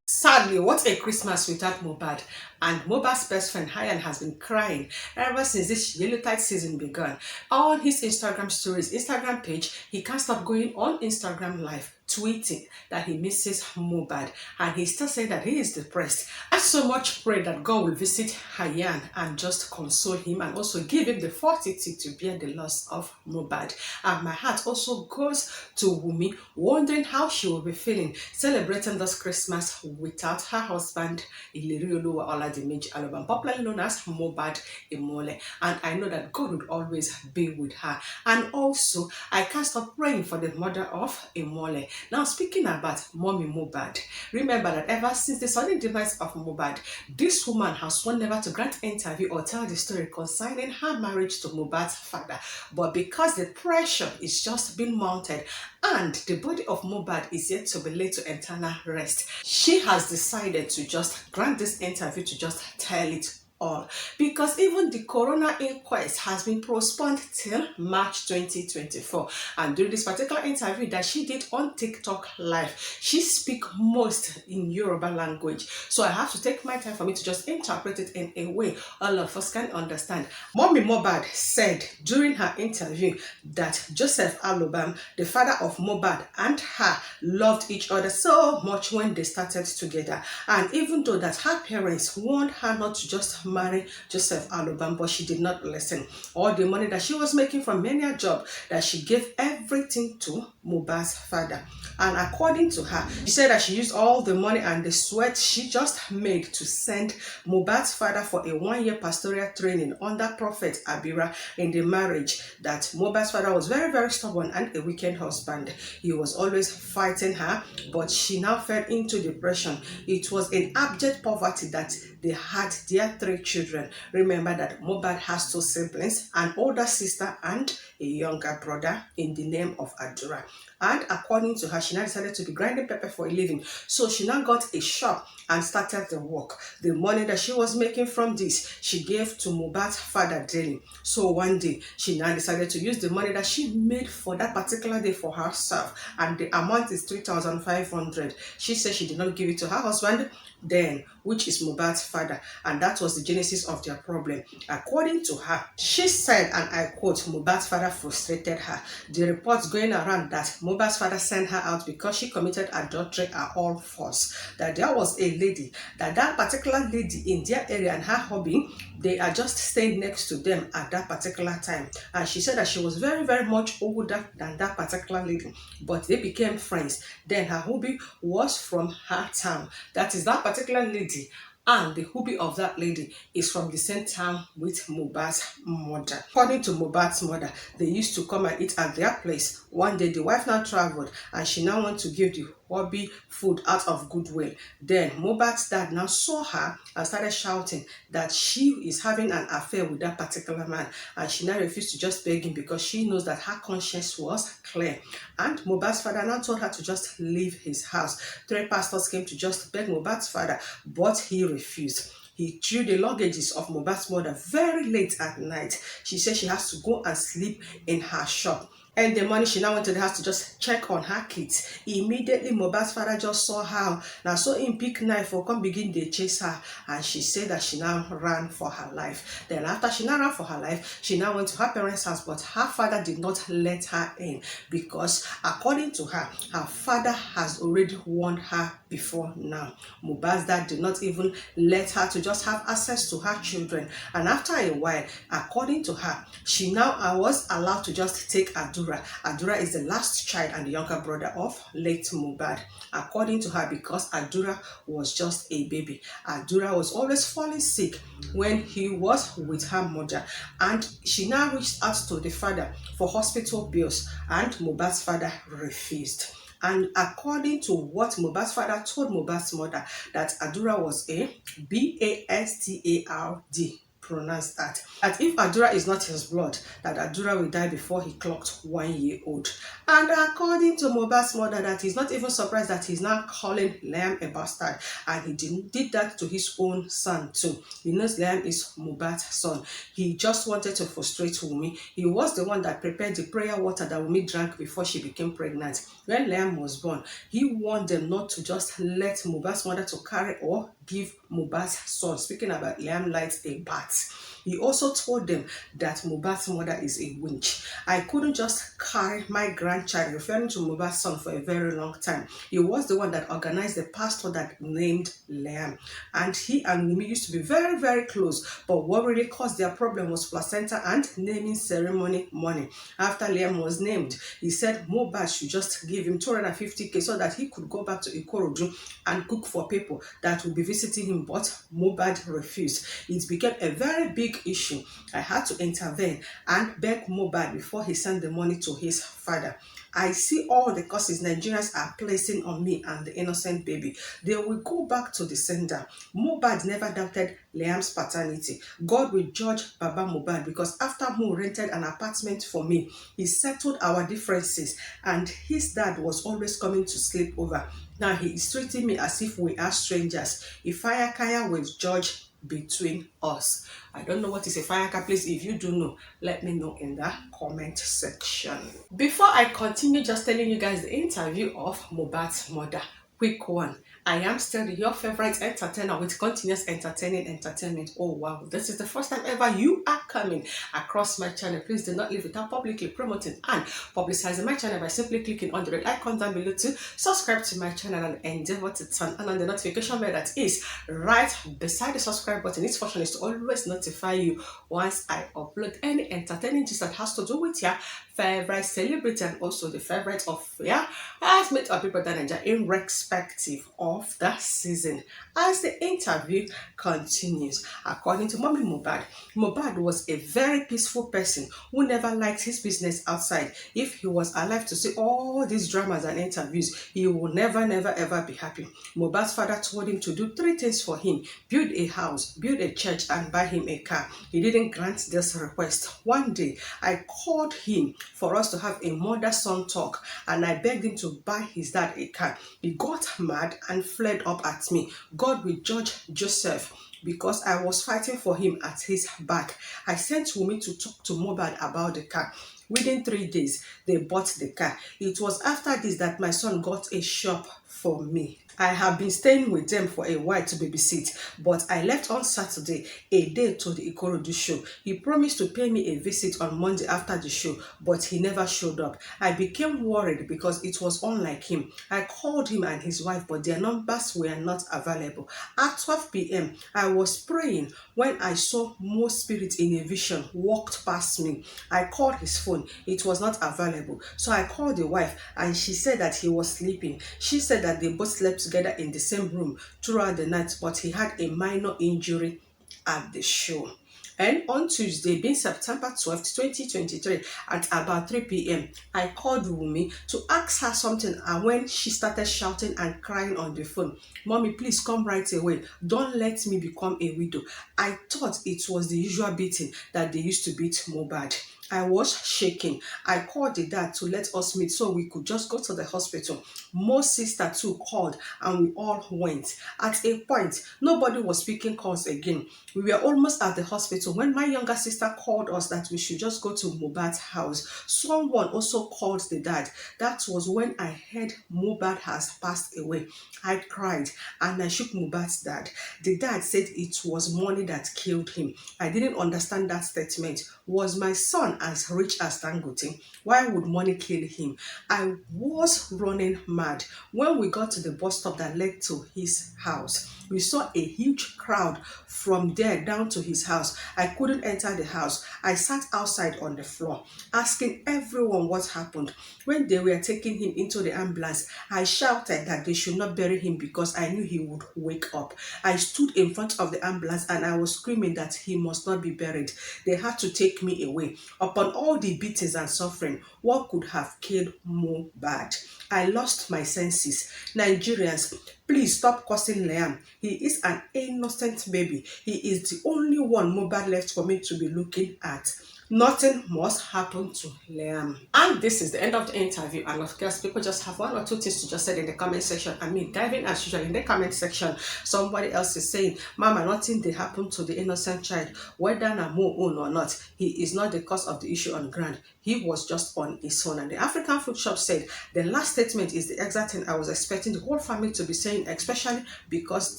Sadly, what a Christmas without Mohbad. And Mohbad's best friend Hyan has been crying ever since this Unadulterated season began. On his Instagram stories, Instagram page, he can't stop going on Instagram live, tweeting that he misses Mohbad, and he's still saying that he is depressed. I so much pray that God will visit Hyan and just console him and also give him the fortitude to bear the loss of Mohbad. And my heart also goes to Wumi, wondering how she will be feeling celebrating this Christmas without her husband Ilirioluwa Oladimeji Aloban, popularly known as Mohbadimole. And I know that God would always be with her. And also, I can't stop praying for the mother of Imole. Now, speaking about Mommy Mohbad, remember that ever since the sudden demise of Mohbad, this woman has sworn never to grant interview or tell the story concerning her marriage to Mohbad's father. But because the pressure is just being mounted and the body of Mohbad is yet to be laid to eternal rest, she has decided to just grant this interview to just tell it all, because even the corona inquest has been postponed till March 2024. And during this particular interview that she did on TikTok live, she speaks most in Yoruba language, so I have to take my time for me to just interpret it in a way all of us can understand. Mommy Mohbad said during her interview that Joseph Alobam, the father of Mohbad, and her loved each other so much when they started together, and even though that her parents warned her not to just marry Joseph Alobam, but she did not listen. All the money that she was making from many a job, that she gave everything to Mohbad's father. And according to her, she said that she used all the money and the sweat she just made to send Mohbad's father for a 1-year pastoral training under Prophet Abira in the marriage, that Mohbad's father was very, very stubborn and a wicked husband. He was always fighting her, but she now fell into depression. It was in abject poverty that they had their 3 children. Remember that Mohbad has 2 siblings, an older sister and a younger brother in the name of Adura. And according to her, she now decided to be grinding pepper for a living. So she now got a shop and started the work. The money that she was making from this, she gave to Mohbad's father daily. So one day, she now decided to use the money that she made for that particular day for herself. And the amount is 3,500. She said she did not give it to her husband then, which is Mohbad's father, and that was the genesis of their problem. According to her, she said, and I quote, Mohbad's father frustrated her. The reports going around that Mohbad's father sent her out because she committed adultery are all false. That there was a lady, that particular lady in their area and her hobby, they are just staying next to them at that particular time. And she said that she was very, very much older than that particular lady, but they became friends. Then her hobby was from her town. That is that particular lady, and the hubby of that lady is from the same town with Mohbad's mother. According to Mohbad's mother, they used to come and eat at their place. One day, the wife now traveled, and she now went to give the hubby food out of goodwill. Then Mohbad's dad now saw her and started shouting that she is having an affair with that particular man, and she now refused to just beg him because she knows that her conscience was clear. And Mohbad's father now told her to just leave his house. 3 pastors came to just beg Mohbad's father, but he refused. He threw the luggages of Mohbad's mother very late at night. She said she has to go and sleep in her shop. And the morning, she now went to the house to just check on her kids. Immediately, Mohbad's father just saw her. Now, saw him pick knife for come begin to chase her. And she said that she now ran for her life. Then after she now ran for her life, she now went to her parents' house, but her father did not let her in because, according to her, her father has already warned her before now. Mohbad's dad did not even let her to just have access to her children. And after a while, according to her, she now was allowed to just take Adura Adura. Adura is the last child and the younger brother of late Mohbad. According to her, because Adura was just a baby, Adura was always falling sick when he was with her mother, and she now reached out to the father for hospital bills, and Mohbad's father refused. And according to what Mohbad's father told Mohbad's mother, that Adura was a bastard, pronounce that. That if Adura is not his blood, that Adura will die before he clocked 1 year old. And according to Mohbad's mother, that he's not even surprised that he's now calling Liam a bastard. And he did that to his own son too. He knows Liam is Mohbad's son. He just wanted to frustrate Wunmi. He was the one that prepared the prayer water that Wunmi drank before she became pregnant. When Liam was born, he warned them not to just let Mohbad's mother to carry or give Mohbad's son, speaking about Liam Light, a bat. He also told them that Mohbad's mother is a witch. I couldn't just carry my grandchild, referring to Mohbad's son, for a very long time. He was the one that organized the pastor that named Liam. And he and Wunmi used to be very, very close. But what really caused their problem was placenta and naming ceremony money. After Liam was named, he said Mohbad should just give him 250k so that he could go back to Ikorodu and cook for people that would be visiting him, but Mohbad refused. It became a very big issue. I had to intervene and beg Mohbad before he sent the money to his father. I see all the curses Nigerians are placing on me and the innocent baby. They will go back to the sender. Mohbad never doubted Liam's paternity. God will judge Baba Mohbad, because after Mo rented an apartment for me, he settled our differences, and his dad was always coming to sleep over. Now he is treating me as if we are strangers. If Kaya will judge between us. I don't know what is a firecracker. Please, if you do know, let me know in the comment section. Before I continue, just telling you guys the interview of Mohbad's mother. Quick one. I am still your favorite entertainer with continuous entertaining entertainment. Oh wow, this is the first time ever you are coming across my channel. Please do not leave without publicly promoting and publicizing my channel by simply clicking on the red icon down below to subscribe to my channel and endeavor to turn on the notification bell that is right beside the subscribe button. Its function is to always notify you once I upload any entertaining gist that has to do with your favorite celebrity and also the favorite of your housemate or people that enjoy, irrespective of the season. As the interview continues, according to Mommy Mohbad, Mohbad was a very peaceful person who never liked his business outside. If he was alive to see all these dramas and interviews, he would never ever be happy. Mohbad's father told him to do 3 things for him: build a house, build a church, and buy him a car. He didn't grant this request. One day, I called him for us to have a mother-son talk, and I begged him to buy his dad a car. He got mad and fled up at me. God will judge Joseph, because I was fighting for him at his back. I sent Wunmi to talk to Mohbad about the car. Within 3 days, they bought the car. It was after this that my son got a shop for me. I have been staying with them for a while to babysit, but I left on Saturday, a day to the Ikorodu show. He promised to pay me a visit on Monday after the show, but he never showed up. I became worried because it was unlike him. I called him and his wife, but their numbers were not available. At 12 p.m., I was praying when I saw Mo Spirit in a vision walked past me. I called his phone. It was not available. So I called the wife, and she said that he was sleeping. She said that they both slept together in the same room throughout the night, but he had a minor injury at the show. And on Tuesday, being September 12th, 2023, at about 3 p.m., I called Wunmi to ask her something, and when she started shouting and crying on the phone, "Mommy, please come right away. Don't let me become a widow." I thought it was the usual beating that they used to beat Mohbad. I was shaking. I called the dad to let us meet so we could just go to the hospital. Mo's sister too called, and we all went. At a point, nobody was picking calls again. We were almost at the hospital when my younger sister called us that we should just go to Mohbad's house. Someone also called the dad. That was when I heard Mohbad has passed away. I cried and I shook Mohbad's dad. The dad said it was money that killed him. I didn't understand that statement. Was my son as rich as Dangote? Why would money kill him? I was running mad. When we got to the bus stop that led to his house, we saw a huge crowd from there down to his house. I couldn't enter the house. I sat outside on the floor asking everyone what happened. When they were taking him into the ambulance, I shouted that they should not bury him because I knew he would wake up. I stood in front of the ambulance and I was screaming that he must not be buried. They had to take me away. Upon all the beatings and suffering, what could have killed Mohbad? I lost my senses. Nigerians, please stop cursing Liam. He is an innocent baby. He is the only one Mohbad left for me to be looking at. Nothing must happen to Liam. And this is the end of the interview. And of course, people just have one or two things to just say in the comment section. I mean, diving as usual in the comment section. Somebody else is saying, Mama, nothing did happen to the innocent child. Whether Namo own or not, he is not the cause of the issue on ground. He was just on his own. And the African Food Shop said, the last statement is the exact thing I was expecting the whole family to be saying, especially because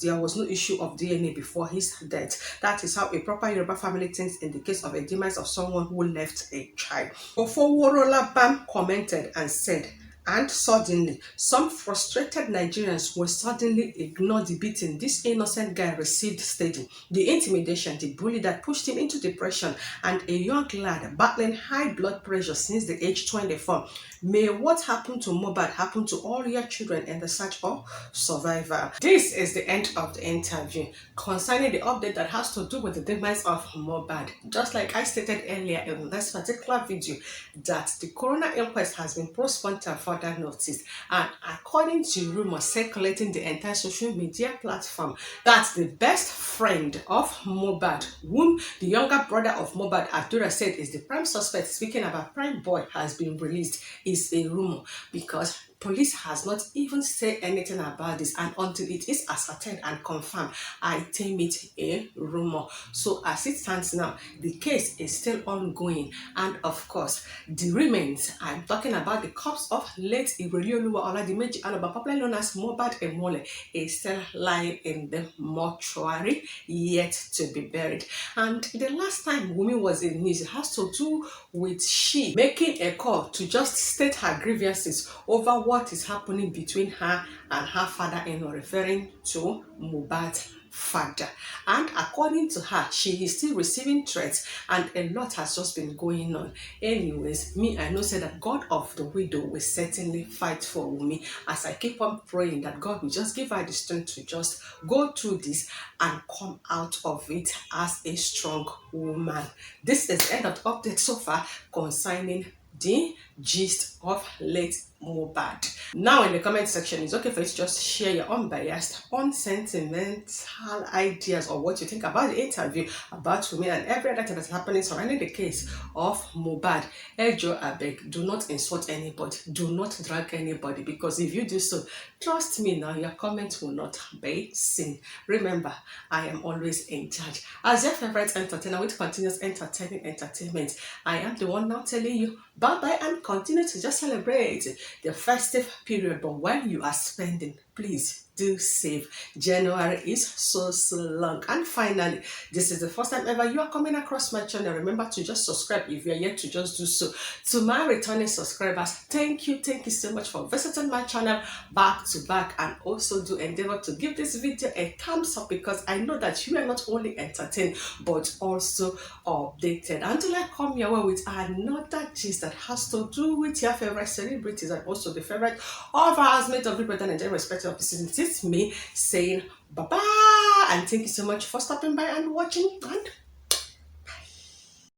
there was no issue of DNA before his death. That is how a proper Yoruba family thinks in the case of a demise of someone who left a child. Favourable Bam commented and said, and suddenly, some frustrated Nigerians will suddenly ignore the beating this innocent guy received steady, the intimidation, the bully that pushed him into depression, and a young lad battling high blood pressure since the age 24. May what happened to Mohbad happen to all your children in the search of survival. This is the end of the interview concerning the update that has to do with the demise of Mohbad. Just like I stated earlier in this particular video, that the coroner inquest has been postponed to further notice, and according to rumors circulating the entire social media platform, that the best friend of Mohbad, whom the younger brother of Mohbad, Abdullah, said is the prime suspect, speaking about Prime Boy, has been released, is a rumor because police has not even said anything about this, and until it is ascertained and confirmed, I term it a rumor. So as it stands now, the case is still ongoing, and of course, the remains, I'm talking about the corpse of late Irelioluwa Oladimeji Aloba, popularly known as Mohbadimole, is still lying in the mortuary, yet to be buried. And the last time Wunmi was in news, it has to do with she making a call to just state her grievances over what is happening between her and her father-in-law, referring to Mohbad's father. And according to her, she is still receiving threats, and a lot has just been going on. Anyways, me, I know say that God of the widow will certainly fight for me, as I keep on praying that God will just give her the strength to just go through this and come out of it as a strong woman. This is the end of the update so far concerning the gist of late Mohbad. Now in the comment section, it's okay for you to just share your unbiased, unsentimental ideas or what you think about the interview, about me and every other thing that's happening surrounding the case of Mohbad. Ejo abeg, do not insult anybody, do not drag anybody, because if you do so, trust me now, your comment will not be seen. Remember, I am always in charge. As your favorite entertainer with continuous entertaining entertainment, I am the one now telling you bye-bye and continue to just celebrate the festive period. But while you are spending, please do save. January is so long. And finally, this is the first time ever you are coming across my channel. Remember to just subscribe if you are yet to just do so. To my returning subscribers, thank you so much for visiting my channel back to back, and also do endeavor to give this video a thumbs up, because I know that you are not only entertained but also updated. Until I come your way with another gist that has to do with your favorite celebrities and also the favorite of our housemate of Great Britain and irrespective of the season. It's me saying bye bye, and thank you so much for stopping by and watching, and